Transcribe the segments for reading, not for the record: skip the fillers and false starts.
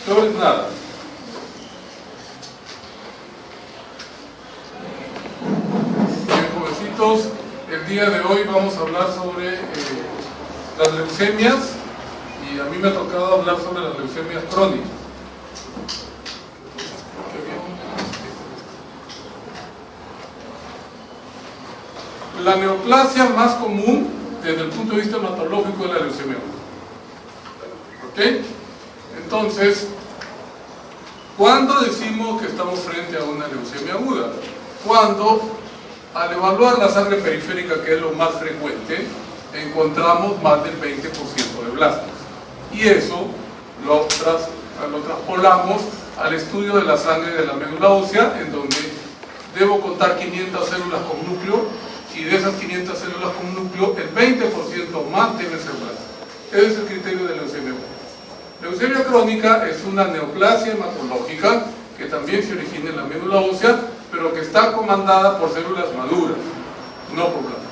Peor es nada. Bien, jovencitos, el día de hoy vamos a hablar sobre las leucemias, y a mí me ha tocado hablar sobre las leucemias crónicas. La neoplasia más común desde el punto de vista hematológico es la leucemia aguda. ¿Ok? Entonces, ¿cuándo decimos que estamos frente a una leucemia aguda? Cuando, al evaluar la sangre periférica, que es lo más frecuente, encontramos más del 20% de blastos. Y eso lo traspolamos al estudio de la sangre de la médula ósea, en donde debo contar 500 células con núcleo, y de esas 500 células con núcleo, el 20% más deben ser blastos. Ese es el criterio de leucemia aguda. Leucemia crónica es una neoplasia hematológica que también se origina en la médula ósea, pero que está comandada por células maduras, no por blastos.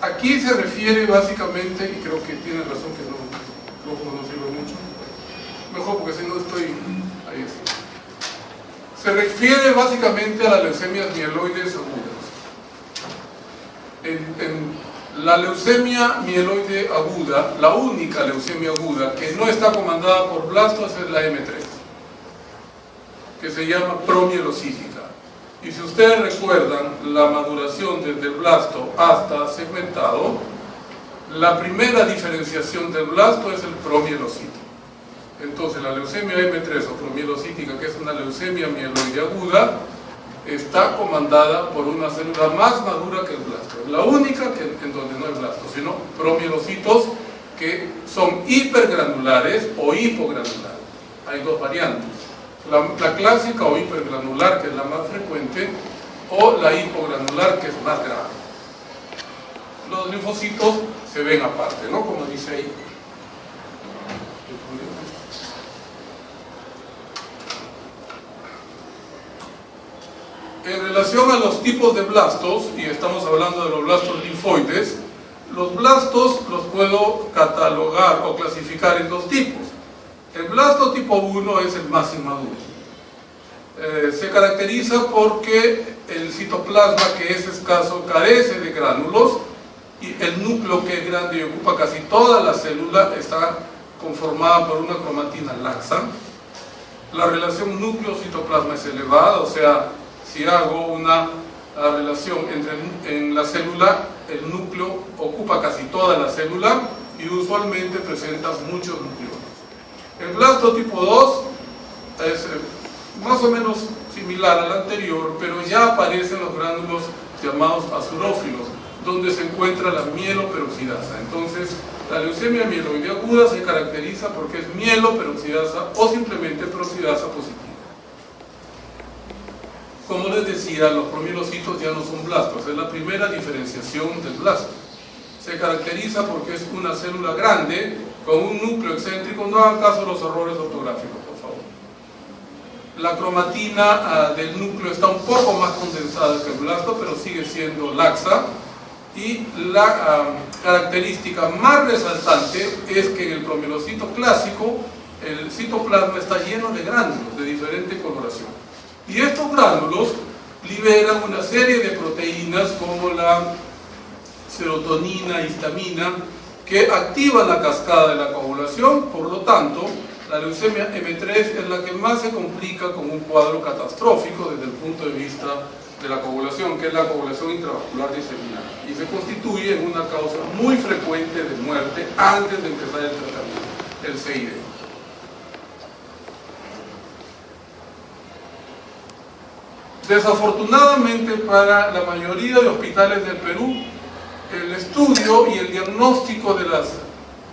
Aquí se refiere básicamente, y creo que tiene razón que no sirve mucho, mejor porque si no estoy ahí así. Se refiere básicamente a las leucemias mieloides agudas. En la leucemia mieloide aguda, la única leucemia aguda que no está comandada por blastos es la M3, que se llama promielocítica. Y si ustedes recuerdan la maduración desde el blasto hasta segmentado, la primera diferenciación del blasto es el promielocito. Entonces la leucemia M3 o promielocítica, que es una leucemia mieloide aguda, está comandada por una célula más madura que el blasto. Es la única en donde no hay blasto, sino promielocitos que son hipergranulares o hipogranulares. Hay dos variantes. La clásica o hipergranular, que es la más frecuente, o la hipogranular, que es más grave. Los linfocitos se ven aparte, ¿no? Como dice ahí. En relación a los tipos de blastos, y estamos hablando de los blastos linfoides, los blastos los puedo catalogar o clasificar en dos tipos. El blasto tipo 1 es el más inmaduro. Se caracteriza porque el citoplasma, que es escaso, carece de gránulos, y el núcleo, que es grande y ocupa casi toda la célula, está conformada por una cromatina laxa. La relación núcleo-citoplasma es elevada, o sea, si hago una relación en la célula, el núcleo ocupa casi toda la célula y usualmente presenta muchos nucleones. El blasto tipo 2 es más o menos similar al anterior, pero ya aparecen los gránulos llamados azurófilos, donde se encuentra la mieloperoxidasa. Entonces, la leucemia mieloide aguda se caracteriza porque es mieloperoxidasa o simplemente peroxidasa positiva. Como les decía, los promielocitos ya no son blastos, es la primera diferenciación del blasto. Se caracteriza porque es una célula grande con un núcleo excéntrico. No hagan caso a los errores ortográficos, por favor. La cromatina del núcleo está un poco más condensada que el blasto, pero sigue siendo laxa. Y la característica más resaltante es que en el promielocito clásico el citoplasma está lleno de gránulos de diferente coloración. Y estos gránulos liberan una serie de proteínas como la serotonina, histamina, que activan la cascada de la coagulación. Por lo tanto, la leucemia M3 es la que más se complica con un cuadro catastrófico desde el punto de vista de la coagulación, que es la coagulación intravascular diseminada, y se constituye en una causa muy frecuente de muerte antes de empezar el tratamiento, el CID. Desafortunadamente para la mayoría de hospitales del Perú, el estudio y el diagnóstico de las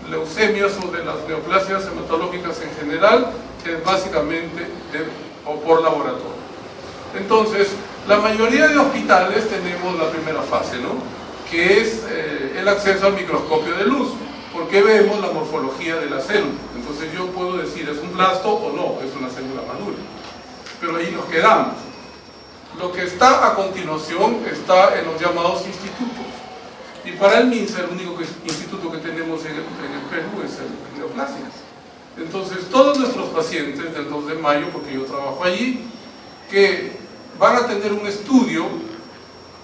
leucemias o de las neoplasias hematológicas en general es básicamente por laboratorio. Entonces, la mayoría de hospitales tenemos la primera fase, ¿no? Que es el acceso al microscopio de luz, porque vemos la morfología de la célula. Entonces yo puedo decir, ¿es un blasto o no? Es una célula madura. Pero ahí nos quedamos. Lo que está a continuación está en los llamados institutos. Y para el MINSA, el único instituto que tenemos en el Perú es el Neoplásicas. Entonces, todos nuestros pacientes del 2 de mayo, porque yo trabajo allí, que van a tener un estudio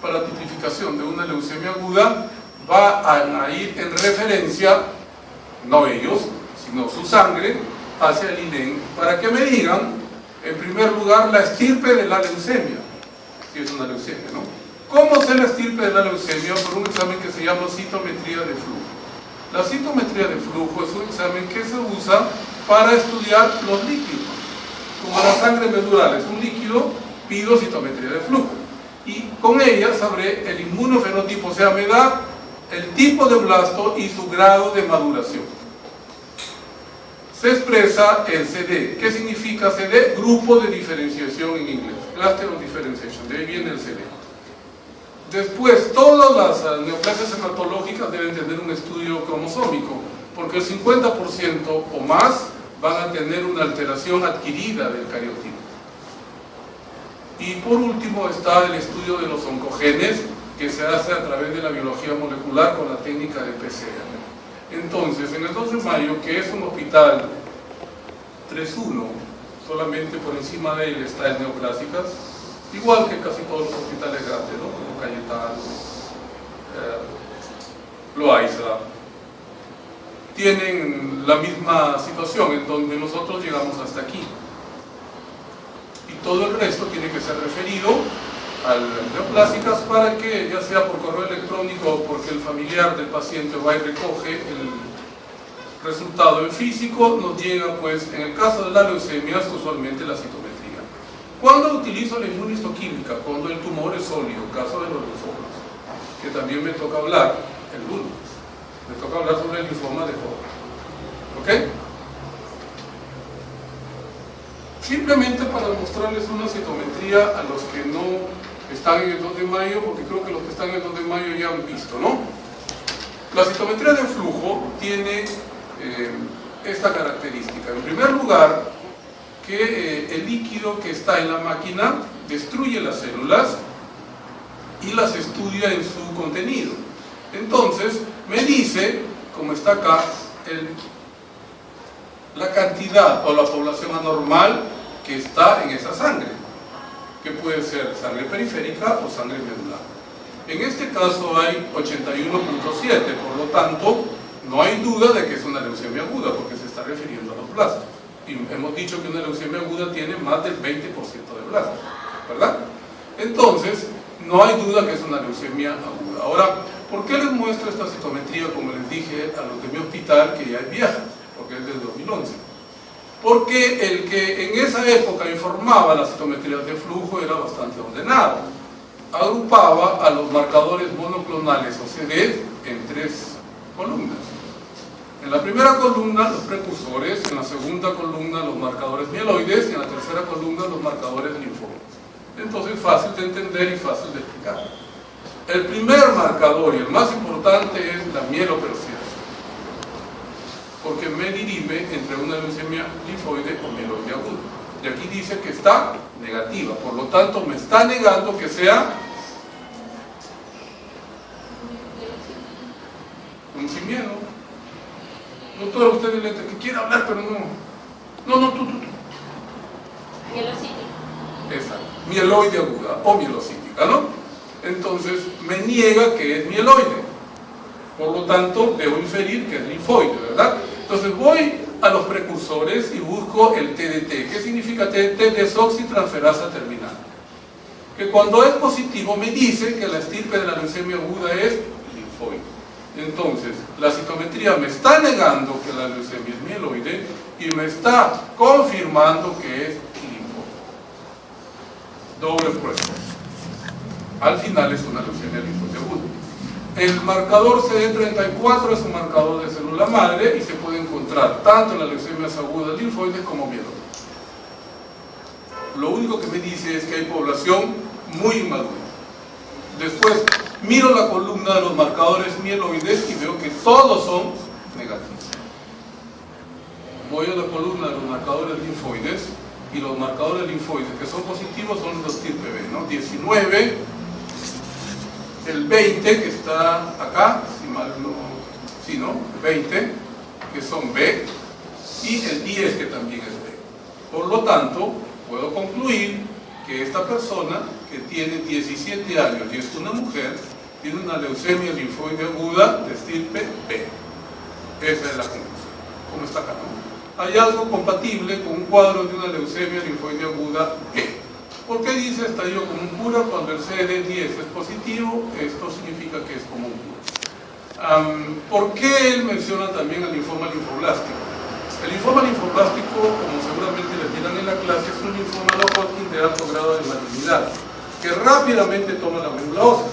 para tipificación de una leucemia aguda, van a ir en referencia, no ellos, sino su sangre, hacia el INEN, para que me digan, en primer lugar, la estirpe de la leucemia, si es una leucemia, ¿no? ¿Cómo se la estirpe de la leucemia? Por un examen que se llama citometría de flujo. La citometría de flujo es un examen que se usa para estudiar los líquidos. Como la sangre medular es un líquido, pido citometría de flujo. Y con ella sabré el inmunofenotipo, o sea, me da el tipo de blasto y su grado de maduración. Se expresa en CD. ¿Qué significa CD? Grupo de diferenciación en inglés. Cluster of Differentiation. De ahí viene el CD. Después, todas las neoplasias hematológicas deben tener un estudio cromosómico, porque el 50% o más van a tener una alteración adquirida del cariotipo. Y por último está el estudio de los oncogenes, que se hace a través de la biología molecular con la técnica de PCR. Entonces, en el 2 de mayo, que es un hospital 3-1, solamente por encima de él está el Neoplásicas, igual que casi todos los hospitales grandes, ¿no? Como Cayetano, Loaiza, tienen la misma situación, en donde nosotros llegamos hasta aquí. Y todo el resto tiene que ser referido al Neoplásicas para que, ya sea por correo electrónico o porque el familiar del paciente va y recoge el resultado en físico, nos llega, pues, en el caso de la leucemia, usualmente la citometría. ¿Cuándo utilizo la inmunistoquímica? Cuando el tumor es sólido, caso de los linfomas, que también me toca hablar el lunes. Me toca hablar sobre el linfoma de Hodgkin. ¿Ok? Simplemente para mostrarles una citometría a los que no están en el 2 de mayo, porque creo que los que están en el 2 de mayo ya han visto, ¿no? La citometría de flujo tiene esta característica. En primer lugar, que el líquido que está en la máquina destruye las células y las estudia en su contenido. Entonces, me dice, como está acá, la cantidad o la población anormal que está en esa sangre, que puede ser sangre periférica o sangre medular. En este caso hay 81.7, por lo tanto, no hay duda de que es una leucemia aguda, porque se está refiriendo a los blastos. Y hemos dicho que una leucemia aguda tiene más del 20% de blastos, ¿verdad? Entonces, no hay duda que es una leucemia aguda. Ahora, ¿por qué les muestro esta citometría, como les dije, a los de mi hospital, que ya es vieja? Porque es del 2011. Porque el que en esa época informaba las citometrías de flujo era bastante ordenado. Agrupaba a los marcadores monoclonales o CD en 3 columnas. En la primera columna los precursores, en la segunda columna los marcadores mieloides y en la tercera columna los marcadores linfóides. Entonces, fácil de entender y fácil de explicar. El primer marcador y el más importante es la mieloperoxidasa, porque me dirime entre una leucemia linfoide o mieloide aguda. Y aquí dice que está negativa, por lo tanto me está negando que sea un simiano. Doctor, usted es el que quiere hablar, pero no. No, tú. Mielocítica. Exacto, mieloide aguda o mielocítica, ¿no? Entonces me niega que es mieloide, por lo tanto debo inferir que es linfoide, ¿verdad? Entonces voy a los precursores y busco el TDT. ¿Qué significa TDT? Desoxitransferasa terminal. Que cuando es positivo me dice que la estirpe de la leucemia aguda es linfoide. Entonces, la citometría me está negando que la leucemia es mieloide y me está confirmando que es linfoide. Doble prueba. Al final es una leucemia linfoide aguda. El marcador CD34 es un marcador de célula madre y se puede encontrar tanto en las leucemias agudas linfoides como mieloides. Lo único que me dice es que hay población muy inmadura. Después miro la columna de los marcadores mieloides y veo que todos son negativos. Voy a la columna de los marcadores linfoides y los marcadores linfoides que son positivos son los TIRP-B, ¿no? 19, el 20 que está acá, si mal no, sí, ¿no? 20, que son B, y el 10 que también es B. Por lo tanto, puedo concluir que esta persona, que tiene 17 años y es una mujer, tiene una leucemia linfoide aguda de estirpe B. Esa es la conclusión. ¿Cómo está acá, no? Hay algo compatible con un cuadro de una leucemia linfoide aguda B. ¿Por qué dice estallido común puro cuando el CD10 es positivo? Esto significa que es común puro. ¿Por qué él menciona también el linfoma linfoblástico? El linfoma linfoblástico, como seguramente le dirán en la clase, es un linfoma no Hodgkin de alto grado de malignidad, que rápidamente toma la médula ósea,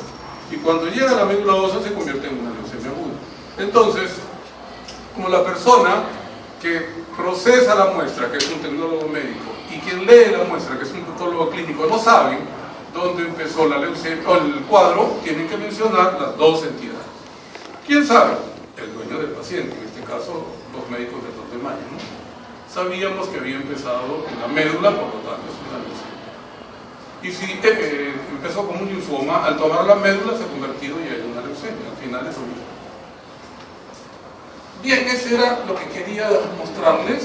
y cuando llega a la médula ósea se convierte en una leucemia aguda. Entonces, como la persona que procesa la muestra, que es un tecnólogo médico, y quien lee la muestra, que es un patólogo clínico, no saben dónde empezó la leucemia, o el cuadro, tienen que mencionar las dos entidades. ¿Quién sabe? El dueño del paciente, en este caso los médicos del 2 de mayo, ¿no? Sabíamos que había empezado en la médula, por lo tanto es una leucemia. Y si empezó como un linfoma, al tomar la médula se ha convertido ya en una leucemia, al final es lo mismo. Bien, eso era lo que quería mostrarles,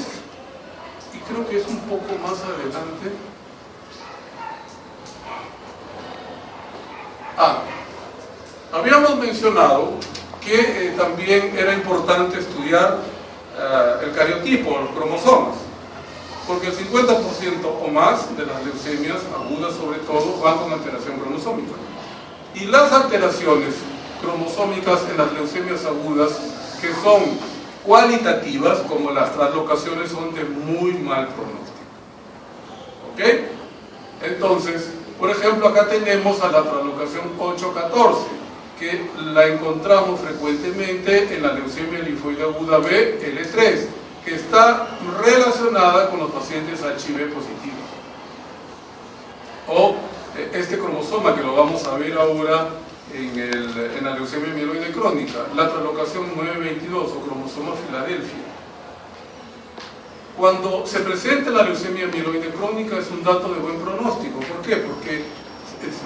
y creo que es un poco más adelante. Habíamos mencionado que también era importante estudiar el cariotipo, los cromosomas, porque el 50% o más de las leucemias agudas sobre todo van con alteración cromosómica, y las alteraciones cromosómicas en las leucemias agudas que son cualitativas, como las translocaciones, son de muy mal pronóstico. ¿Ok? Entonces, por ejemplo, acá tenemos a la translocación 814, que la encontramos frecuentemente en la leucemia linfoide aguda B, L3, que está relacionada con los pacientes HIV positivos. O este cromosoma, que lo vamos a ver ahora en la leucemia mieloide crónica, la translocación 922 o cromosoma Filadelfia. Cuando se presenta la leucemia mieloide crónica es un dato de buen pronóstico. ¿Por qué? Porque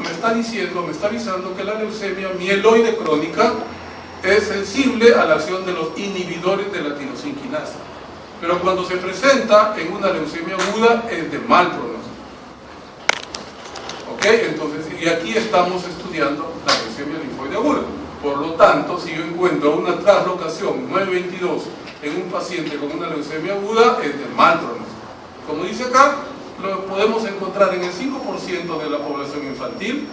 me está avisando que la leucemia mieloide crónica es sensible a la acción de los inhibidores de la tirosina. Pero cuando se presenta en una leucemia aguda es de mal pronóstico. ¿Ok? Entonces, y aquí estamos estudiando la leucemia linfoide aguda. Por lo tanto, si yo encuentro una translocación 922 en un paciente con una leucemia aguda, es de mal pronóstico. Como dice acá, lo podemos encontrar en el 5% de la población infantil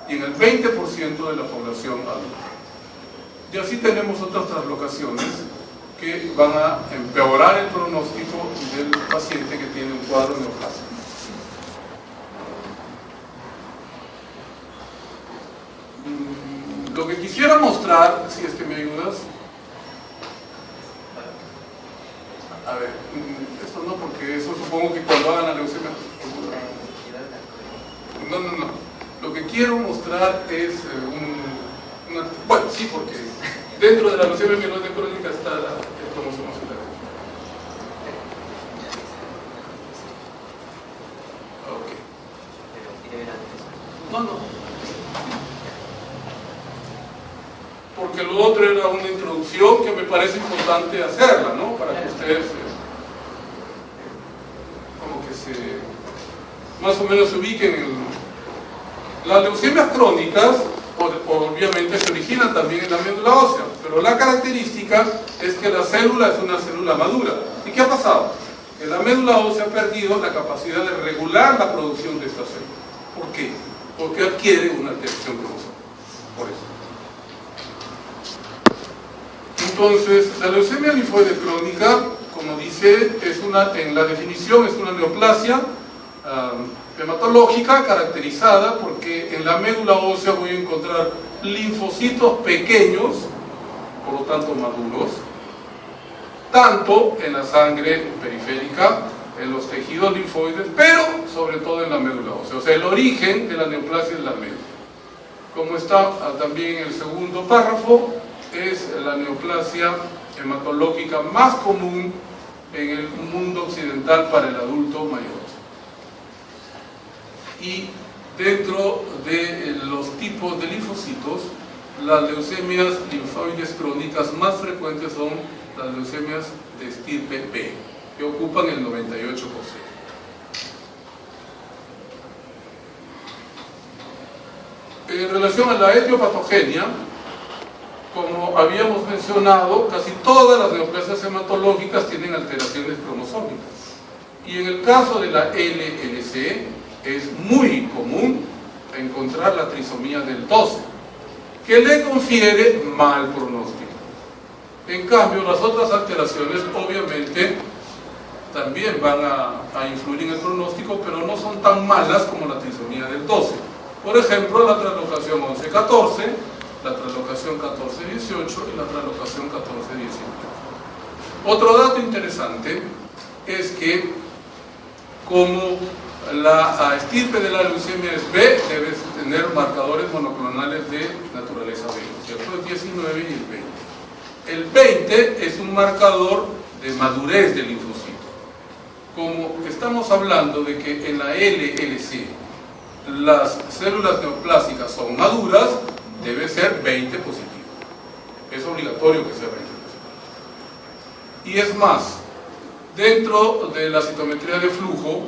y en el 20% de la población adulta. Y así tenemos otras translocaciones que van a empeorar el pronóstico del paciente que tiene un cuadro neoplásico. Lo que quisiera mostrar, si es que me ayudas, a ver, esto no, porque eso supongo que cuando hagan la leucemia. No. Lo que quiero mostrar es bueno, sí, porque dentro de la leucemia mieloide crónica está el cromosoma Filadelfia. Ok. No. Porque lo otro era una introducción que me parece importante hacerla, ¿no? Para que ustedes como que más o menos se ubiquen en las leucemias crónicas. Obviamente se originan también en la médula ósea, pero la característica es que la célula es una célula madura. ¿Y qué ha pasado? Que la médula ósea ha perdido la capacidad de regular la producción de esta célula. ¿Por qué? Porque adquiere una alteración cromosómica. Por eso. Entonces, la leucemia linfoide crónica, como dice, en la definición es una neoplasia hematológica caracterizada porque en la médula ósea voy a encontrar linfocitos pequeños, por lo tanto maduros, tanto en la sangre periférica, en los tejidos linfoides, pero sobre todo en la médula ósea. O sea, el origen de la neoplasia es la médula. Como está también en el segundo párrafo, es la neoplasia hematológica más común en el mundo occidental para el adulto mayor. Y dentro de los tipos de linfocitos, las leucemias linfoides crónicas más frecuentes son las leucemias de estirpe B, que ocupan el 98%. En relación a la etiopatogenia, como habíamos mencionado, casi todas las neoplasias hematológicas tienen alteraciones cromosómicas. Y en el caso de la LLC, es muy común encontrar la trisomía del 12, que le confiere mal pronóstico. En cambio, las otras alteraciones obviamente también van a influir en el pronóstico, pero no son tan malas como la trisomía del 12. Por ejemplo, la translocación 11-14, la translocación 14-18 y la translocación 14-19. Otro dato interesante es que como la estirpe de la leucemia es B, debe tener marcadores monoclonales de naturaleza B, ¿cierto? El 19 y el 20. El 20 es un marcador de madurez del linfocito. Como estamos hablando de que en la LLC las células neoplásicas son maduras, debe ser 20 positivo. Es obligatorio que sea 20 positivo. Y es más, dentro de la citometría de flujo,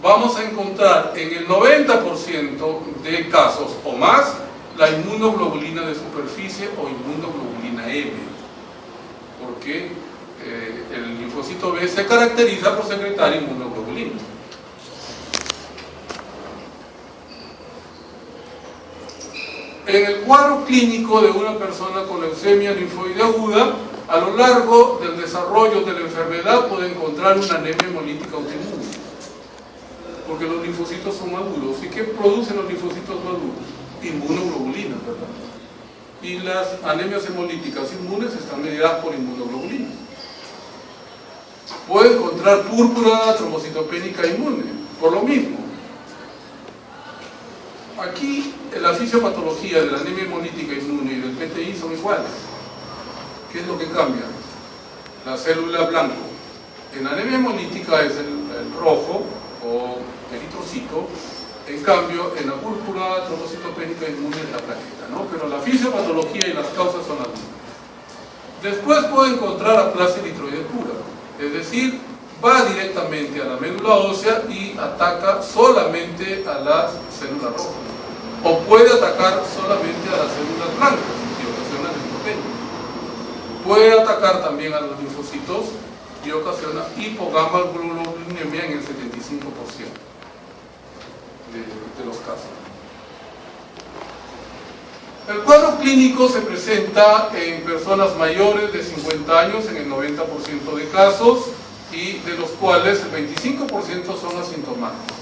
vamos a encontrar en el 90% de casos o más la inmunoglobulina de superficie o inmunoglobulina M, porque el linfocito B se caracteriza por secretar inmunoglobulina. En el cuadro clínico de una persona con leucemia linfoide aguda, a lo largo del desarrollo de la enfermedad puede encontrar una anemia hemolítica autoinmune, porque los linfocitos son maduros. ¿Y qué producen los linfocitos maduros? Inmunoglobulinas, ¿verdad? Y las anemias hemolíticas inmunes están mediadas por inmunoglobulinas. Puede encontrar púrpura trombocitopénica inmune, por lo mismo. Aquí la fisiopatología de la anemia hemolítica inmune y del PTI son iguales. ¿Qué es lo que cambia? La célula blanco. En la anemia hemolítica es el rojo o eritrocito. En cambio, en la púrpura trombocitopénica inmune es la plaqueta, ¿no? Pero la fisiopatología y las causas son las mismas. Después puede encontrar aplasia eritroide pura, es decir, va directamente a la médula ósea y ataca solamente a las células rojas, o puede atacar solamente a las células blancas y ocasiona linfopenia. Puede atacar también a los linfocitos y ocasiona hipogammaglobulinemia en el 75% de los casos. El cuadro clínico se presenta en personas mayores de 50 años en el 90% de casos, y de los cuales el 25% son asintomáticos.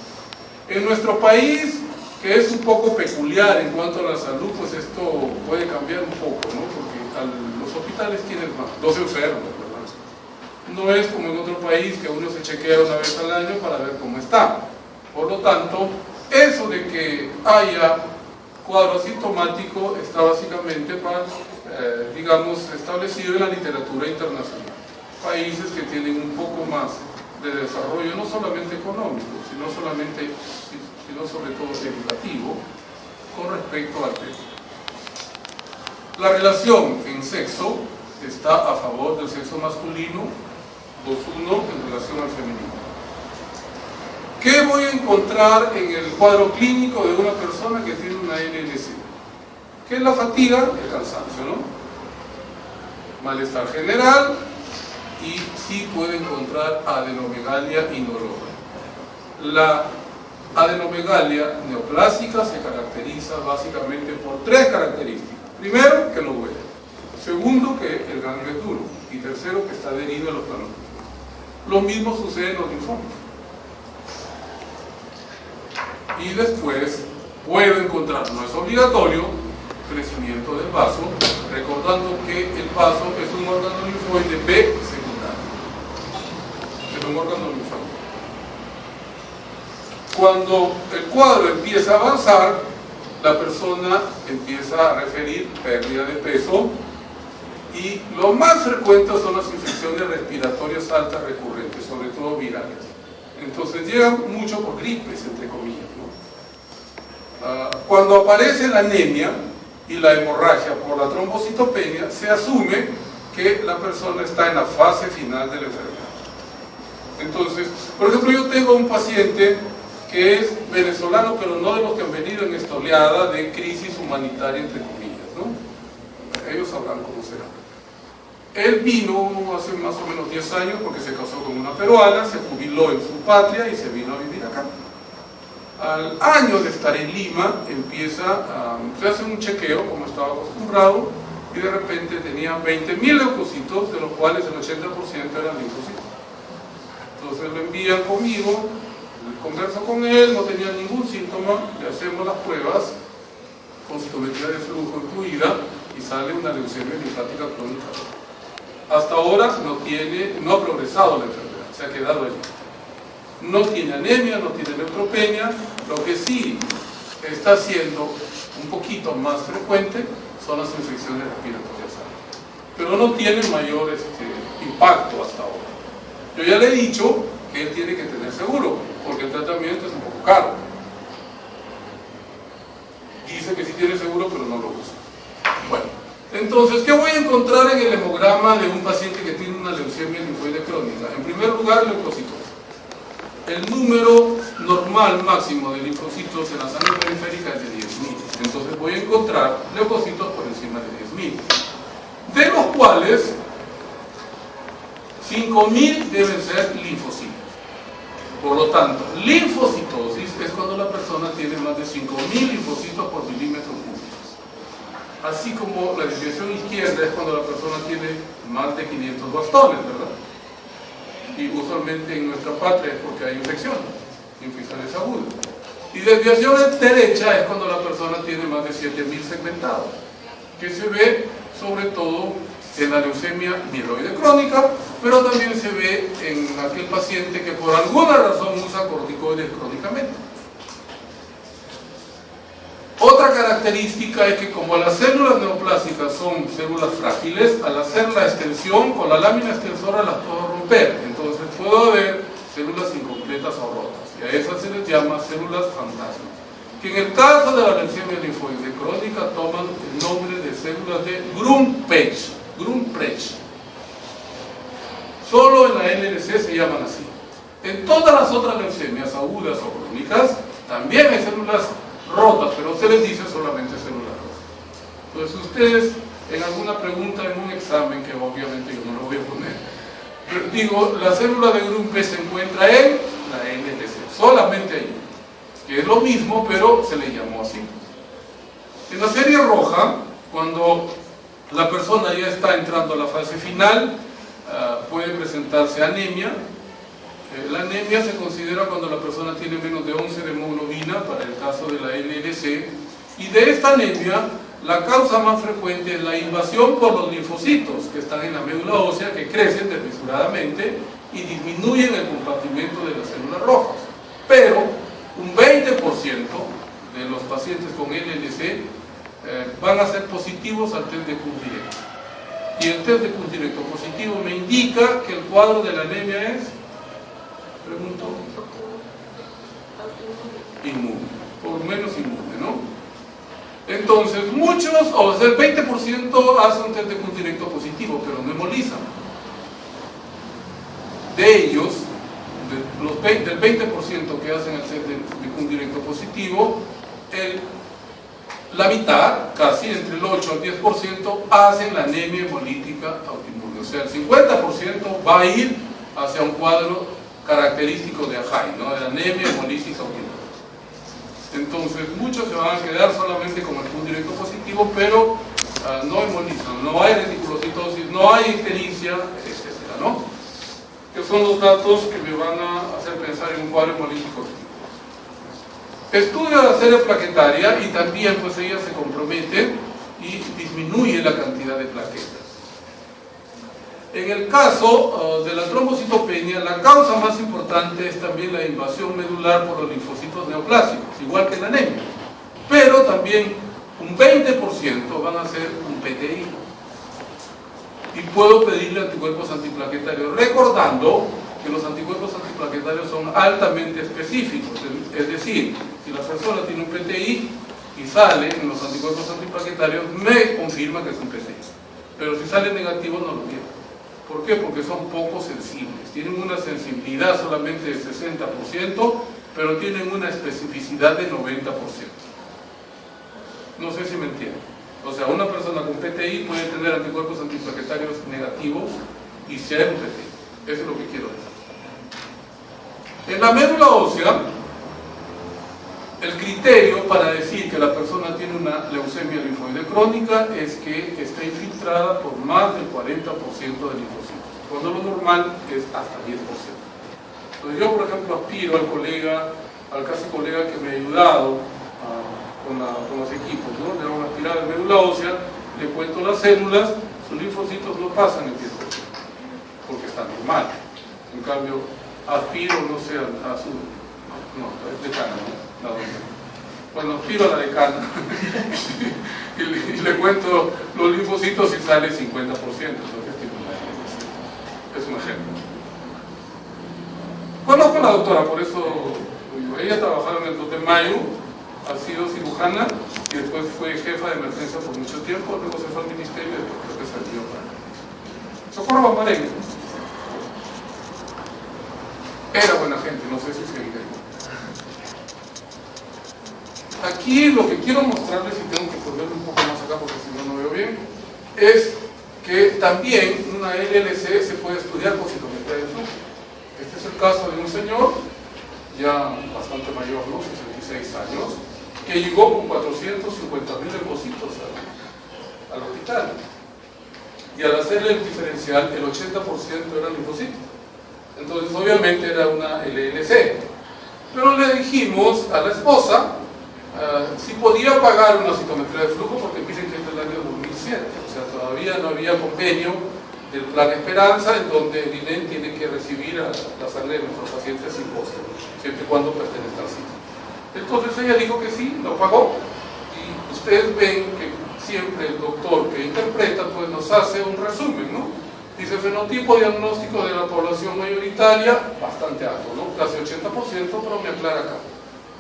En nuestro país, que es un poco peculiar en cuanto a la salud, pues esto puede cambiar un poco, ¿no? Porque los hospitales tienen más, los enfermos, ¿verdad? No es como en otro país que uno se chequea una vez al año para ver cómo está. Por lo tanto, eso de que haya cuadro asintomático está básicamente digamos, establecido en la literatura internacional. Países que tienen un poco más de desarrollo, no solamente económico, sino sobre todo educativo, con respecto al tema. La relación en sexo está a favor del sexo masculino, 2-1 en relación al femenino. ¿Qué voy a encontrar en el cuadro clínico de una persona que tiene una LLC? ¿Qué es la fatiga? El cansancio, ¿no? Malestar general, y sí puede encontrar adenomegalia inolora. La adenomegalia neoplásica se caracteriza básicamente por 3 características. Primero, que no duele. Segundo, que el ganglio es duro. Y tercero, que está adherido a los planos. Lo mismo sucede en los linfomas. Y después puedo encontrar, no es obligatorio, crecimiento del vaso, recordando que el vaso es un órgano linfoide B secundario. Es un órgano linfoide. Cuando el cuadro empieza a avanzar, la persona empieza a referir pérdida de peso, y lo más frecuente son las infecciones respiratorias altas recurrentes, sobre todo virales. Entonces llegan mucho por gripes, entre comillas, ¿no? Cuando aparece la anemia y la hemorragia por la trombocitopenia, se asume que la persona está en la fase final de la enfermedad. Entonces, por ejemplo, yo tengo un paciente que es venezolano, pero no de los que han venido en esta oleada de crisis humanitaria, entre comillas, ¿no? Ellos sabrán cómo será. Él vino hace más o menos 10 años porque se casó con una peruana, se jubiló en su patria y se vino a vivir acá. Al año de estar en Lima, se hace un chequeo, como estaba acostumbrado, y de repente tenía 20.000 leucocitos, de los cuales el 80% eran linfocitos. Entonces lo envían conmigo, converso con él, no tenía ningún síntoma, le hacemos las pruebas, con citometría de flujo incluida, y sale una leucemia linfática crónica. Hasta ahora no ha progresado la enfermedad, se ha quedado allí. No tiene anemia, no tiene neutropenia. Lo que sí está siendo un poquito más frecuente son las infecciones respiratorias, pero no tiene mayor impacto hasta ahora. Yo ya le he dicho que él tiene que tener seguro, porque el tratamiento es un poco caro. Dice que sí tiene seguro, pero no lo usa. Bueno, entonces, ¿qué voy a encontrar en el hemograma de un paciente que tiene una leucemia linfoide crónica? En primer lugar, leucocitos. El número normal máximo de linfocitos en la sangre periférica es de 10.000. Entonces voy a encontrar leucocitos por encima de 10.000. De los cuales 5.000 deben ser linfocitos. Por lo tanto, linfocitosis es cuando la persona tiene más de 5.000 linfocitos por milímetro cúbico. Así como la desviación izquierda es cuando la persona tiene más de 500 bastones, ¿verdad? Y usualmente en nuestra patria es porque hay infecciones agudas. Y desviación derecha es cuando la persona tiene más de 7.000 segmentados, que se ve sobre todo en la leucemia mieloide crónica, pero también se ve en aquel paciente que por alguna razón usa corticoides crónicamente. Otra característica es que como las células neoplásicas son células frágiles, al hacer la extensión con la lámina extensora las puedo romper, entonces puedo ver células incompletas o rotas, y a esas se les llama células fantasma, que en el caso de la leucemia linfoide crónica toman el nombre de células de Grunpech. Solo en la LLC se llaman así. En todas las otras leucemias agudas o crónicas también hay células rotas, pero se les dice solamente células rotas. Entonces ustedes en alguna pregunta en un examen, que obviamente yo no lo voy a poner, pero digo, la célula de Grunpech se encuentra en la LLC, solamente ahí, que es lo mismo, pero se le llamó así. En la serie roja, cuando la persona ya está entrando a la fase final, puede presentarse anemia. La anemia se considera cuando la persona tiene menos de 11 de hemoglobina, para el caso de la LLC, y de esta anemia, la causa más frecuente es la invasión por los linfocitos, que están en la médula ósea, que crecen desmesuradamente y disminuyen el compartimento de las células rojas. Pero un 20% de los pacientes con LLC van a ser positivos al test de Kuhn directo. Y el test de Kuhn directo positivo me indica que el cuadro de la anemia es, pregunto, inmune, por lo menos inmune, ¿no? Entonces, muchos, o sea, el 20% hacen un test de Kuhn directo positivo, pero no hemolizan. De ellos, del 20% que hacen el test de Kuhn directo positivo, la mitad, casi entre el 8 al 10%, hacen la anemia hemolítica autoinmune. O sea, el 50% va a ir hacia un cuadro característico de AJAI, ¿no? De anemia hemolítica autoinmune. Entonces, muchos se van a quedar solamente con el Kuhn directo positivo, pero no hemolizan, no hay reticulocitosis, no hay ictericia, etcétera, ¿no? Que son los datos que me van a hacer pensar en un cuadro hemolítico. Estudia la serie plaquetaria y también pues ella se compromete y disminuye la cantidad de plaquetas. En el caso de la trombocitopenia, la causa más importante es también la invasión medular por los linfocitos neoplásicos, igual que la anemia. Pero también un 20% van a ser un PTI. Y puedo pedirle anticuerpos antiplaquetarios, recordando que los anticuerpos antiplaquetarios son altamente específicos. Es decir, si la persona tiene un PTI y sale en los anticuerpos antiplaquetarios, me confirma que es un PTI. Pero si sale negativo, no lo tiene. ¿Por qué? Porque son poco sensibles. Tienen una sensibilidad solamente de 60%, pero tienen una especificidad de 90%. No sé si me entienden. O sea, una persona con PTI puede tener anticuerpos antiplaquetarios negativos y ser un PTI. Eso es lo que quiero decir. En la médula ósea, el criterio para decir que la persona tiene una leucemia linfoide crónica es que está infiltrada por más del 40% de linfocitos, cuando lo normal es hasta 10%. Entonces yo, por ejemplo, aspiro al casi colega que me ha ayudado con los equipos, ¿no? Le vamos a aspirar a la médula ósea, le cuento las células, sus linfocitos no pasan el 10%, porque está normal. En cambio, aspiro, no sé, a su... No, es decana, ¿no? Bueno, aspiro a la decana y le cuento los linfocitos y sale 50%. Entonces, es un ejemplo. Conozco a la doctora, por eso ella trabajaba en el Dr. Mayo, ha sido cirujana y después fue jefa de emergencia por mucho tiempo, luego se fue al ministerio y después creo que salió para Socorro Bambarengue. Era buena gente, no sé si se diga. Aquí lo que quiero mostrarles, y tengo que ponerlo un poco más acá porque si no, no veo bien, es que también una LLC se puede estudiar con citometría de flujo. Este es el caso de un señor, ya bastante mayor, ¿no? 66 años, que llegó con 450.000 leucocitos al hospital. Y al hacerle el diferencial, el 80% eran linfocitos. Entonces, obviamente era una LLC. Pero le dijimos a la esposa si podía pagar una citometría de flujo, porque dicen que es del año 2007, o sea, todavía no había convenio del Plan Esperanza, en donde el INEN tiene que recibir a la sangre de nuestros pacientes sin costo, siempre y cuando pertenezca al sitio. Entonces ella dijo que sí, lo pagó, y ustedes ven que siempre el doctor que interpreta pues nos hace un resumen, ¿no? Dice fenotipo diagnóstico de la población mayoritaria, bastante alto, ¿no? Casi 80%, pero me aclara acá.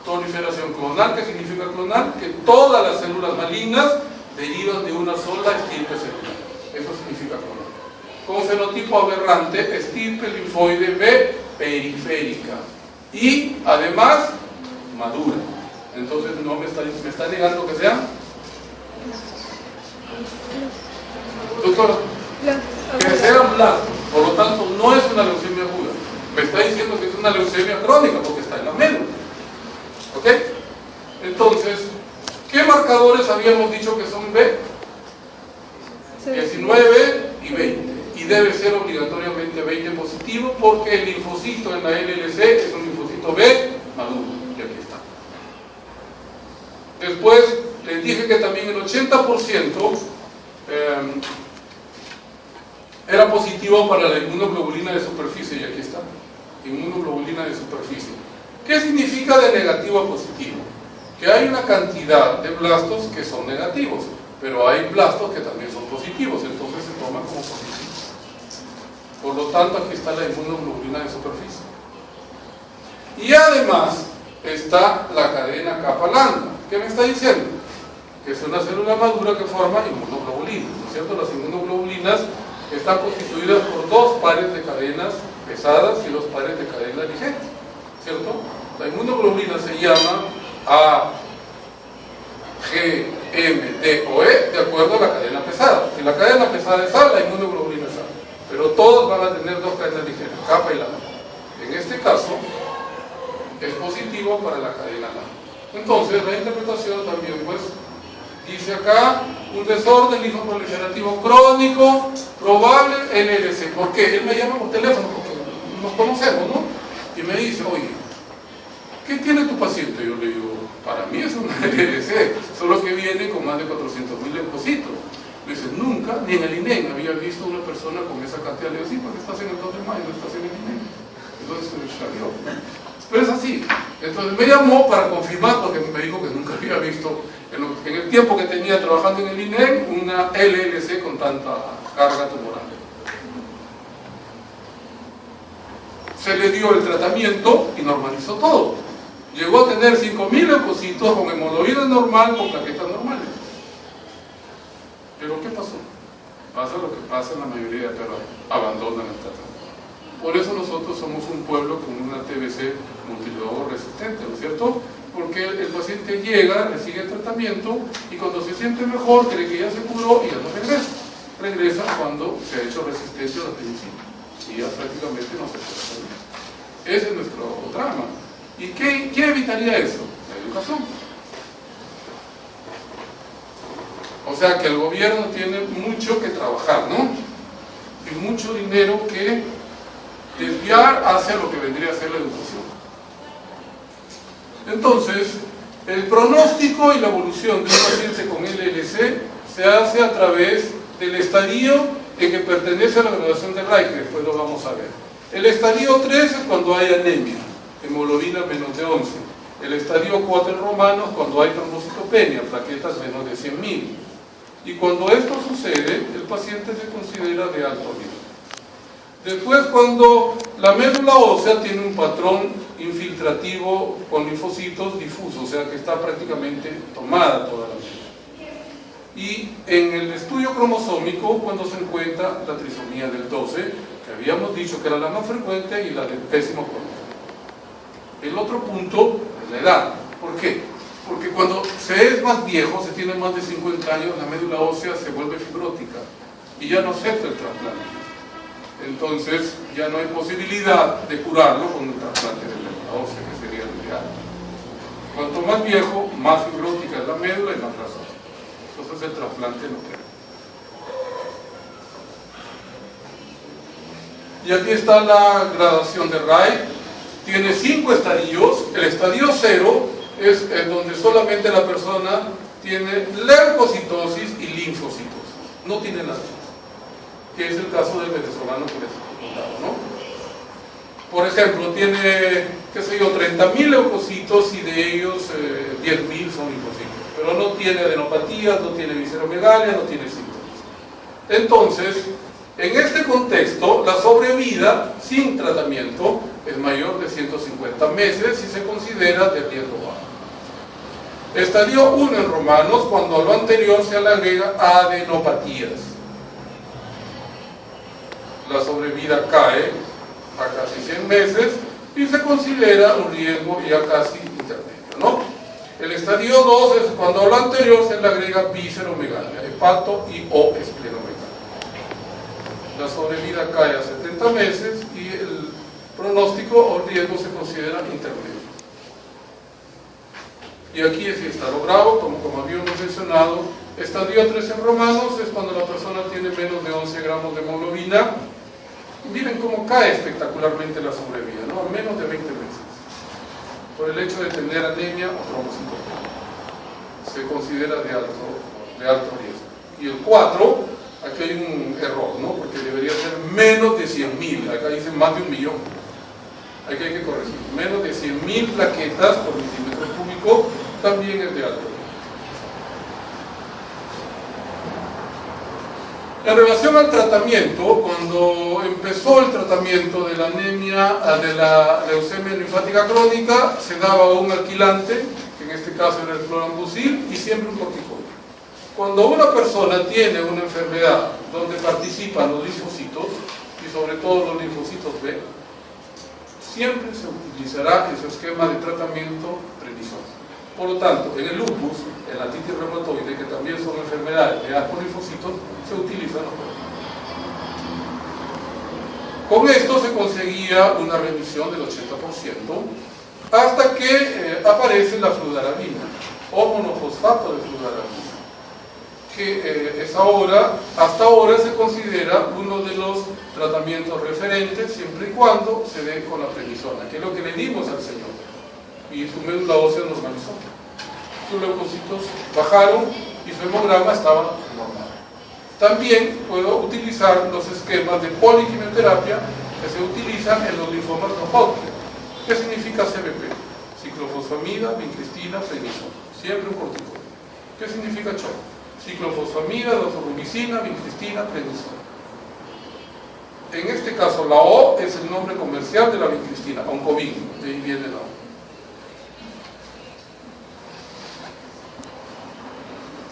Proliferación clonal, ¿qué significa clonal? Que todas las células malignas derivan de una sola estirpe celular. Eso significa clonal. Con fenotipo aberrante, estirpe linfoide B periférica. Y además, madura. Entonces, no me está negando que sea. Doctora, que sean blastos, por lo tanto, no es una leucemia aguda. Me está diciendo que es una leucemia crónica porque está en la médula. ¿Ok? Entonces, ¿qué marcadores habíamos dicho que son B? 19 y 20. Y debe ser obligatoriamente 20 positivo porque el linfocito en la LLC es un linfocito B maduro. Y aquí está. Después, les dije que también el 80% era positivo para la inmunoglobulina de superficie. Y aquí está. Inmunoglobulina de superficie. ¿Qué significa de negativo a positivo? Que hay una cantidad de blastos que son negativos, pero hay blastos que también son positivos, entonces se toma como positivo. Por lo tanto, aquí está la inmunoglobulina de superficie. Y además está la cadena capa lambda. ¿Qué me está diciendo? Que es una célula madura que forma inmunoglobulinas, ¿no es cierto? Las inmunoglobulinas están constituidas por dos pares de cadenas pesadas y dos pares de cadenas ligeras, ¿cierto? La inmunoglobulina se llama A, G, M, D o E de acuerdo a la cadena pesada. Si la cadena pesada es A, la inmunoglobulina es A. Pero todos van a tener dos cadenas ligeras, capa y lambda. En este caso, es positivo para la cadena lambda. Entonces, la interpretación también, pues, dice acá, un desorden linfoproliferativo crónico, probable LLC. ¿Por qué? Él me llama por teléfono, porque nos conocemos, ¿no? Y me dice, oye, ¿qué tiene tu paciente? Yo le digo, para mí es una LLC, solo que viene con más de 400.000 leucocitos. Me dice, nunca, ni en el INEN había visto una persona con esa cantidad de leucocitos, porque estás en el 2 de mayo, no estás en el INEN. Entonces se me salió. Pero es así. Entonces me llamó para confirmar, porque me dijo que nunca había visto, en el tiempo que tenía trabajando en el INEN, una LLC con tanta carga tumoral. se le dio el tratamiento y normalizó todo. Llegó a tener 5.000 leucocitos con hemoglobina normal, con plaquetas normales. Pero ¿qué pasó? Pasa lo que pasa en la mayoría de perros, abandonan el tratamiento. Por eso nosotros somos un pueblo con una TBC multilogo resistente, ¿no es cierto? Porque el paciente llega, le sigue el tratamiento y cuando se siente mejor, cree que ya se curó y ya no regresa. Regresa cuando se ha hecho resistente a la penicilina y ya prácticamente no se puede hacer. Ese es nuestro drama. ¿Y qué evitaría eso? La educación. O sea que el gobierno tiene mucho que trabajar, ¿no? Y mucho dinero que desviar hacia lo que vendría a ser la educación. Entonces, el pronóstico y la evolución de un paciente con LLC se hace a través del estadio en que pertenece a la graduación de Reich, después lo vamos a ver. El estadio 3 es cuando hay anemia, hemoglobina menos de 11. El estadio 4 en romanos cuando hay trombocitopenia, plaquetas menos de 100.000. Y cuando esto sucede, el paciente se considera de alto riesgo. Después, cuando la médula ósea tiene un patrón infiltrativo con linfocitos difusos, o sea que está prácticamente tomada toda la médula. Y en el estudio cromosómico, cuando se encuentra la trisomía del 12, que habíamos dicho que era la más frecuente y la del pésimo pronóstico. El otro punto es la edad. ¿Por qué? Porque cuando se es más viejo, se tiene más de 50 años, la médula ósea se vuelve fibrótica y ya no acepta el trasplante. Entonces ya no hay posibilidad de curarlo con un trasplante de médula ósea, que sería lo ideal. Cuanto más viejo, más fibrótica es la médula y más grasa. Entonces el trasplante no queda. Y aquí está la gradación de Reich. Tiene 5 estadios. El estadio 0 es en donde solamente la persona tiene leucocitosis y linfocitos. No tiene las dos, que es el caso del venezolano que les he contado, ¿no? Por ejemplo, tiene, qué sé yo, 30.000 leucocitos y de ellos 10.000 son linfocitos. Pero no tiene adenopatías, no tiene visceromegalia, no tiene síntomas. Entonces, en este contexto, la sobrevida sin tratamiento es mayor de 150 meses y se considera de riesgo bajo. Estadio 1 en romanos, cuando a lo anterior se le agrega adenopatías. La sobrevida cae a casi 100 meses y se considera un riesgo ya casi intermedio, ¿no? El estadio 2 es cuando a lo anterior se le agrega visceromegalia, hepato y o esplenomegalia. La sobrevida cae a 70 meses y el pronóstico o riesgo se considera intermedio. Y aquí sí está lo bravo, como habíamos mencionado. Estadio 3 en romanos es cuando la persona tiene menos de 11 gramos de hemoglobina. Miren cómo cae espectacularmente la sobrevida, ¿no? A menos de 20 meses. Por el hecho de tener anemia o trombocitopenia. Se considera de alto riesgo. Y el 4, aquí hay un error, ¿no? Porque debería ser menos de 100.000. Acá dice más de 1 millón. Aquí hay que corregir. Menos de 100.000 plaquetas por milímetro cúbico también es de alto riesgo. En relación al tratamiento, cuando empezó el tratamiento de la anemia, de la leucemia linfática crónica, se daba un alquilante, que en este caso era el clorambucil, y siempre un corticoide. Cuando una persona tiene una enfermedad donde participan los linfocitos, y sobre todo los linfocitos B, siempre se utilizará en su esquema de tratamiento prednisona. Por lo tanto, en el lupus, en la artritis reumatoide, que también son enfermedades de por linfocitos, se utilizan los prednisona. Con esto se conseguía una remisión del 80%, hasta que aparece la fludarabina, o monofosfato de fludarabina, que hasta ahora se considera uno de los tratamientos referentes, siempre y cuando se dé con la prednisona, que es lo que le dimos al señor. Y su médula ósea normalizó. Sus leucocitos bajaron y su hemograma estaba normal. También puedo utilizar los esquemas de poliquimioterapia que se utilizan en los linfomas de Hodgkin. ¿Qué significa CBP? Ciclofosfamida, vincristina, prednisona. Siempre un corticoide. ¿Qué significa CHOP? Ciclofosfamida, doxorubicina, vincristina, prednisona. En este caso, la O es el nombre comercial de la vincristina, oncovin, de ahí viene la O.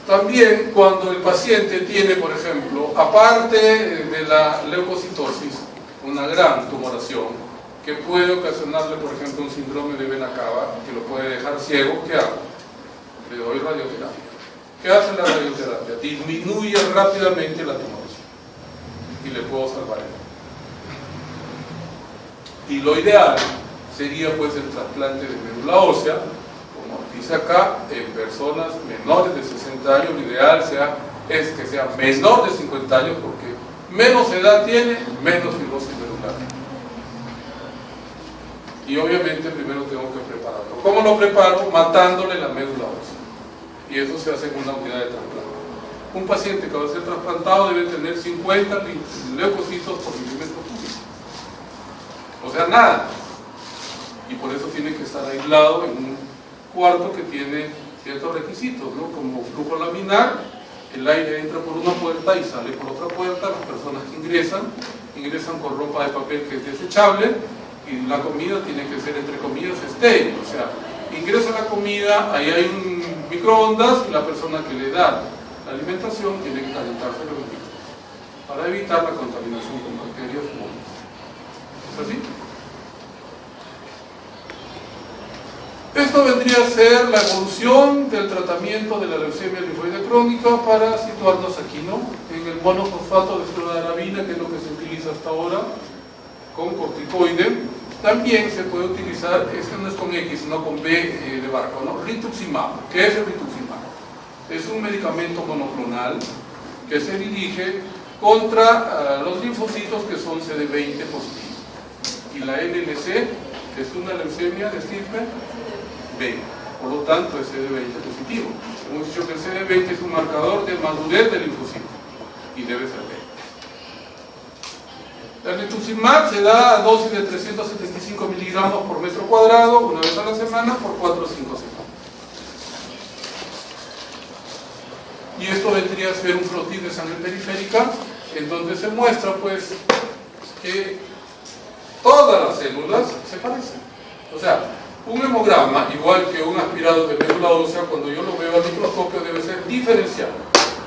También cuando el paciente tiene, por ejemplo, aparte de la leucocitosis, una gran tumoración que puede ocasionarle, por ejemplo, un síndrome de vena cava, que lo puede dejar ciego, ¿qué hago? Le doy radioterapia. ¿Qué hace la radioterapia? Disminuye rápidamente la tumoración y le puedo salvar el ojo. Y lo ideal sería pues el trasplante de médula ósea, como dice acá, en personas menores de 60 años. Lo ideal es que sea menor de 50 años, porque menos edad tiene, menos fibrosis medular. Y obviamente primero tengo que prepararlo. ¿Cómo lo preparo? Matándole la médula ósea. Y eso se hace en una unidad de trasplante. Un paciente que va a ser trasplantado debe tener 50 leucocitos por milímetro cúbico. O sea, nada. Y por eso tiene que estar aislado en un cuarto que tiene ciertos requisitos, ¿no? Como flujo laminar, el aire entra por una puerta y sale por otra puerta. Las personas que ingresan con ropa de papel que es desechable, y la comida tiene que ser, entre comillas, estéril. O sea, ingresa la comida, ahí hay un microondas y la persona que le da la alimentación tiene que calentarse los microondas para evitar la contaminación con bacterias. ¿Es así? Esto vendría a ser la evolución del tratamiento de la leucemia linfoide crónica, para situarnos aquí, ¿no? En el monofosfato de fludarabina, que es lo que se utiliza hasta ahora, con corticoide. También se puede utilizar, este no es con X, sino con B de barco, ¿no? Rituximab. ¿Qué es el rituximab? Es un medicamento monoclonal que se dirige contra los linfocitos que son CD20 positivos. Y la NLC es una leucemia de estirpe B, por lo tanto es CD20 positivo. Hemos dicho que el CD20 es un marcador de madurez del linfocito y debe ser B. El rituximab se da a dosis de 375 miligramos por metro cuadrado, una vez a la semana, por 4 o 5 semanas. Y esto vendría a ser un flotil de sangre periférica, en donde se muestra pues que todas las células se parecen. O sea, un hemograma, igual que un aspirado de médula ósea, cuando yo lo veo al microscopio, debe ser diferenciado.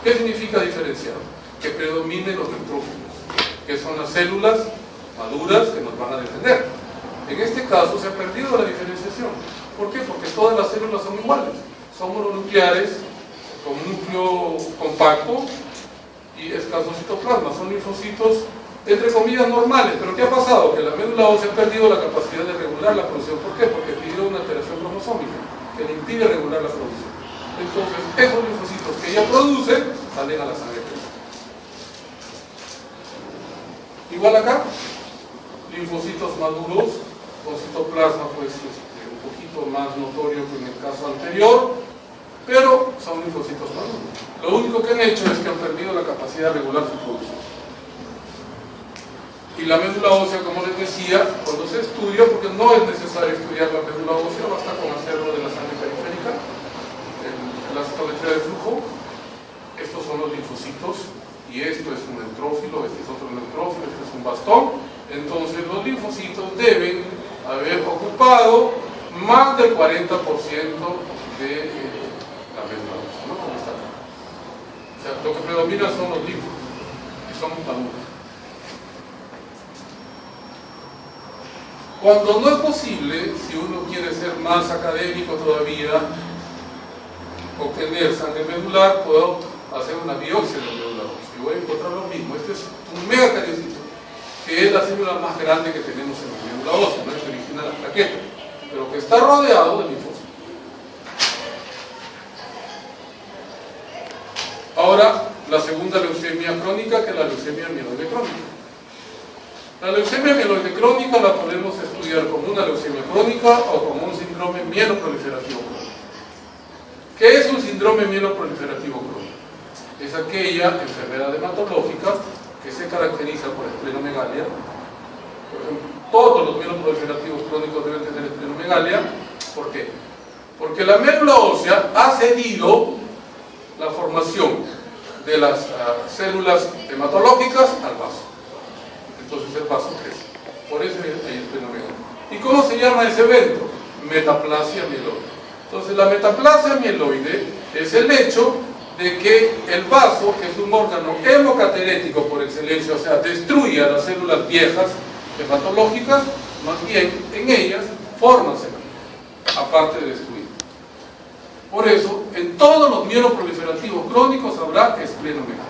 ¿Qué significa diferenciado? Que predominen los neutrófilos, que son las células maduras que nos van a defender. En este caso se ha perdido la diferenciación. ¿Por qué? Porque todas las células son iguales, son mononucleares, con núcleo compacto y escaso citoplasma, son linfocitos entre comillas normales. Pero ¿qué ha pasado? Que la médula ósea ha perdido la capacidad de regular la producción. ¿Por qué? Porque pidió una alteración cromosómica que le impide regular la producción. Entonces esos linfocitos que ella produce salen a la sangre. Igual acá, linfocitos maduros con citoplasma pues un poquito más notorio que en el caso anterior, pero son linfocitos maduros. Lo único que han hecho es que han perdido la capacidad de regular su producción. Y la médula ósea, como les decía, cuando se estudia, porque no es necesario estudiar la médula ósea, basta con hacerlo de la sangre periférica, la citometría de flujo. Estos son los linfocitos, y esto es un neutrófilo, este es otro neutrófilo, este es un bastón. Entonces los linfocitos deben haber ocupado más del 40% de la médula ósea, ¿no? Como está acá. O sea, lo que predomina son los linfos, que son maduros. Cuando no es posible, si uno quiere ser más académico todavía, obtener sangre medular, puedo hacer una biopsia de la médula ósea y voy a encontrar lo mismo. Este es un megacariocito, que es la célula más grande que tenemos en la médula ósea, no es que origina la plaqueta, pero que está rodeado de linfocitos. Ahora, la segunda leucemia crónica, que es la leucemia mieloide crónica. La leucemia mieloide crónica la podemos estudiar como una leucemia crónica o como un síndrome mieloproliferativo crónico. ¿Qué es un síndrome mieloproliferativo crónico? Es aquella enfermedad hematológica que se caracteriza por esplenomegalia. Por ejemplo, todos los mieloproliferativos crónicos deben tener esplenomegalia. ¿Por qué? Porque la médula ósea ha cedido la formación de las células hematológicas al vaso. entonces el vaso crece. Por eso hay esplenomegalia. ¿Y cómo se llama ese evento? Metaplasia mieloide. Entonces la metaplasia mieloide es el hecho de que el vaso, que es un órgano hemocaterético por excelencia, o sea, destruye a las células viejas hematológicas, más bien en ellas forman células, aparte de destruir. Por eso, en todos los mieloproliferativos crónicos habrá esplenomegalia.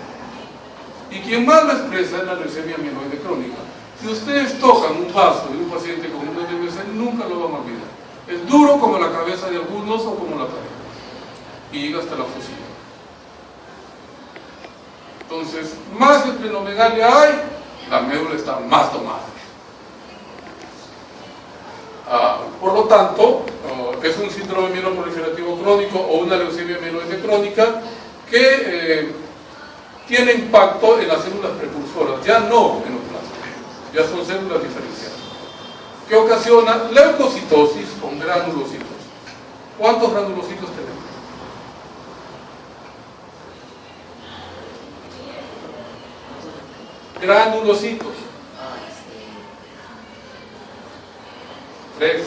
Y quien más lo expresa es la leucemia mieloide crónica. Si ustedes tocan un vaso de un paciente con una LMC, nunca lo van a olvidar. Es duro como la cabeza de algunos o como la pared. Y llega hasta la fusilla. Entonces, más esplenomegalia hay, la médula está más tomada. Por lo tanto, es un síndrome mieloproliferativo crónico o una leucemia mieloide crónica que tiene impacto en las células precursoras, ya no en los plasmas, ya son células diferenciadas, que ocasiona leucocitosis con granulocitos. ¿Cuántos granulocitos tenemos? Granulocitos. 3.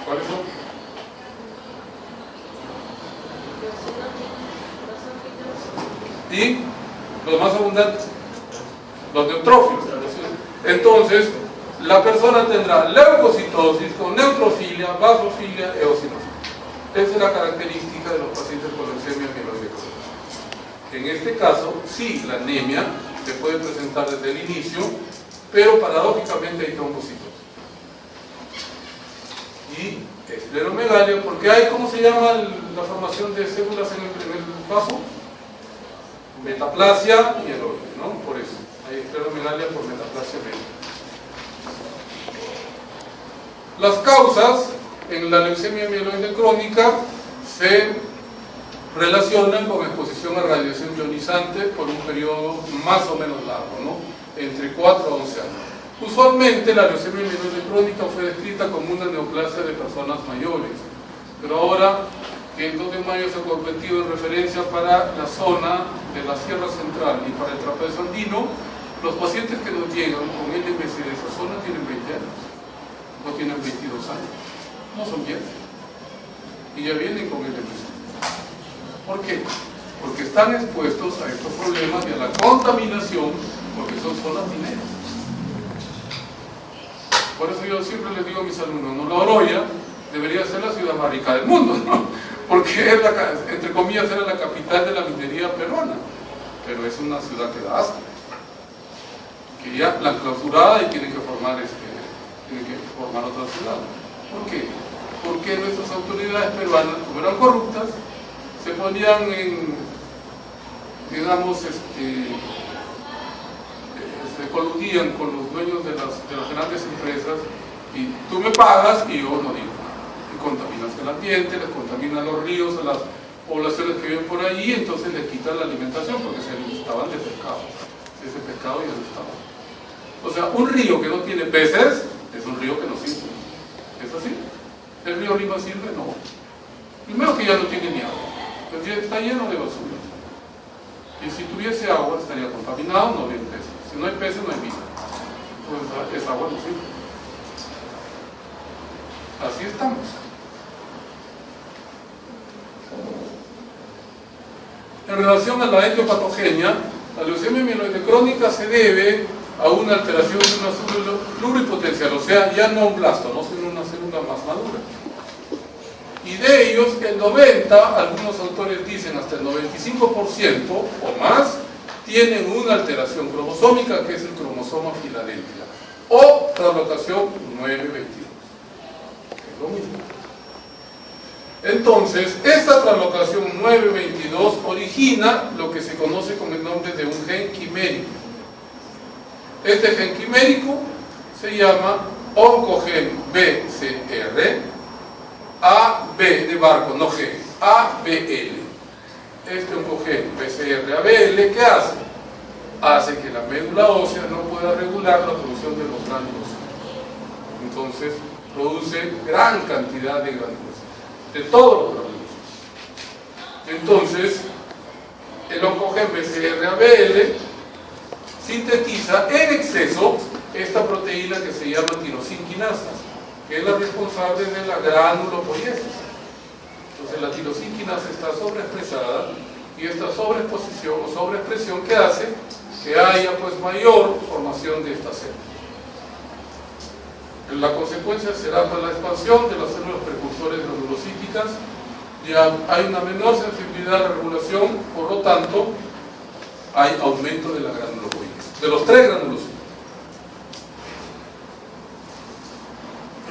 ¿Cuáles son? Y los más abundantes, los neutrófilos. Entonces, la persona tendrá leucocitosis con neutrofilia, basofilia, eosinofilia. Esa es la característica de los pacientes con leucemia mieloide crónica. En este caso, sí, la anemia se puede presentar desde el inicio, pero paradójicamente hay trombocitos. Y esplenomegalia, porque hay, ¿cómo se llama la formación de células en el vaso? Metaplasia mieloide, ¿no? Por eso, hay esplenomegalia por metaplasia mieloide. Las causas en la leucemia mieloide crónica se relacionan con exposición a radiación ionizante por un periodo más o menos largo, ¿no? Entre 4 a 11 años. Usualmente la leucemia mieloide crónica fue descrita como una neoplasia de personas mayores, pero ahora que el 2 de mayo se ha convertido en referencia para la zona de la Sierra Central y para el trapecio andino, los pacientes que nos llegan con LMC de esa zona tienen 20 años, no tienen 22 años, no son viejos, y ya vienen con LMC. ¿Por qué? Porque están expuestos a estos problemas y a la contaminación, porque son zonas mineras. Por eso yo siempre les digo a mis alumnos, no, La Oroya debería ser la ciudad más rica del mundo, ¿no? Porque es entre comillas era la capital de la minería peruana, pero es una ciudad que da asco, que ya la han clausurada y tienen que formar otra ciudad. ¿Por qué? Porque nuestras autoridades peruanas, como eran corruptas, se ponían en, digamos, se coludían con los dueños de las grandes empresas y tú me pagas y yo no digo nada. Y contaminas el ambiente, les contaminan los ríos a las poblaciones que viven por ahí, entonces les quitan la alimentación porque se alimentaban de pescado. Ese pescado ya no estaba. O sea, un río que no tiene peces es un río que no sirve. ¿Es así? ¿El río Lima sirve? No. Primero que ya no tiene ni agua. Está lleno de basura. Y si tuviese agua estaría contaminado, no habría peces. Si no hay peces no hay vida. Entonces esa agua no sirve. Así estamos. En relación a la etiopatogenia, la leucemia mieloide crónica se debe a una alteración de una célula pluripotencial, o sea, ya no un blasto, no sino una célula más madura. Y de ellos, el 90%, algunos autores dicen hasta el 95% o más, tienen una alteración cromosómica que es el cromosoma Filadelfia o translocación 922. Es lo mismo. Entonces, esta translocación 922 origina lo que se conoce con el nombre de un gen quimérico. Este gen quimérico se llama oncogen BCR AB de barco, no G, ABL. Este oncogen BCR-ABL, ¿qué hace? Hace que la médula ósea no pueda regular la producción de los gránulos. Entonces, produce gran cantidad de gránulos, de todos los gránulos. Entonces, el oncogen BCR-ABL sintetiza en exceso esta proteína que se llama tirosinquinasa, que es la responsable de la granulopoiesis. Entonces la tirosinquinasa está sobreexpresada, y esta sobreexposición o sobreexpresión que hace que haya pues mayor formación de esta célula. La consecuencia será pues, la expansión de las células precursores granulocíticas, ya hay una menor sensibilidad a la regulación, por lo tanto hay aumento de la granulopoiesis, de los tres granulocitos.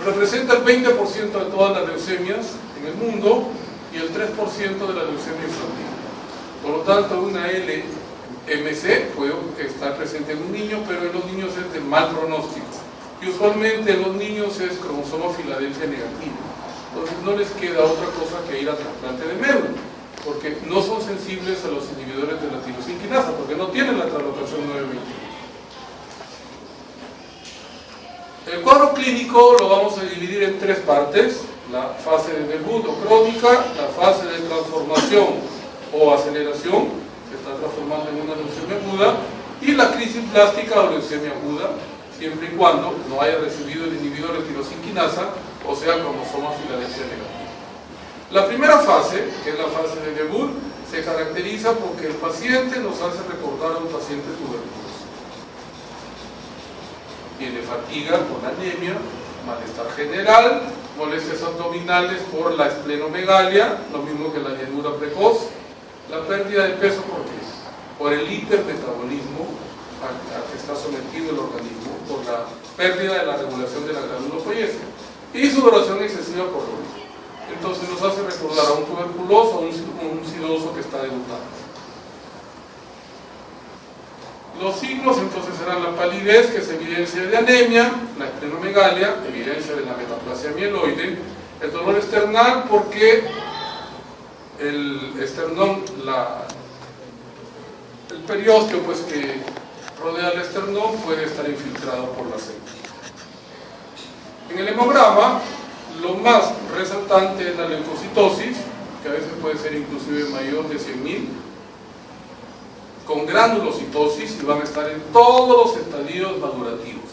Representa el 20% de todas las leucemias en el mundo y el 3% de la leucemia infantil. Por lo tanto, una LMC puede estar presente en un niño, pero en los niños es de mal pronóstico. Y usualmente en los niños es cromosoma Filadelfia negativo. Entonces no les queda otra cosa que ir a trasplante de médula, porque no son sensibles a los inhibidores de la tirosinquinasa, porque no tienen la translocación 921. El cuadro clínico lo vamos a dividir en tres partes: la fase de debut o crónica, la fase de transformación o aceleración, se está transformando en una leucemia aguda, y la crisis plástica o leucemia aguda, siempre y cuando no haya recibido el inhibidor de tirosinquinasa, o sea, cromosoma Filadelfia negativo. La primera fase, que es la fase de debut, se caracteriza porque el paciente nos hace recordar a un paciente tuberculoso. Tiene fatiga con anemia, malestar general, molestias abdominales por la esplenomegalia, lo mismo que la llenura precoz, la pérdida de peso, ¿por qué? Por el hipermetabolismo a que está sometido el organismo, por la pérdida de la regulación de la granulopoiesis y sudoración excesiva por lo mismo. Entonces nos hace recordar a un tuberculoso o un sidoso que está debutando. Los signos entonces serán la palidez, que es evidencia de anemia, la esplenomegalia, evidencia de la metaplasia mieloide, el dolor esternal porque el esternón, el periósteo pues, que rodea el esternón puede estar infiltrado por la célula. En el hemograma, lo más resaltante es la leucocitosis, que a veces puede ser inclusive mayor de 100.000, con granulocitosis, y van a estar en todos los estadios madurativos.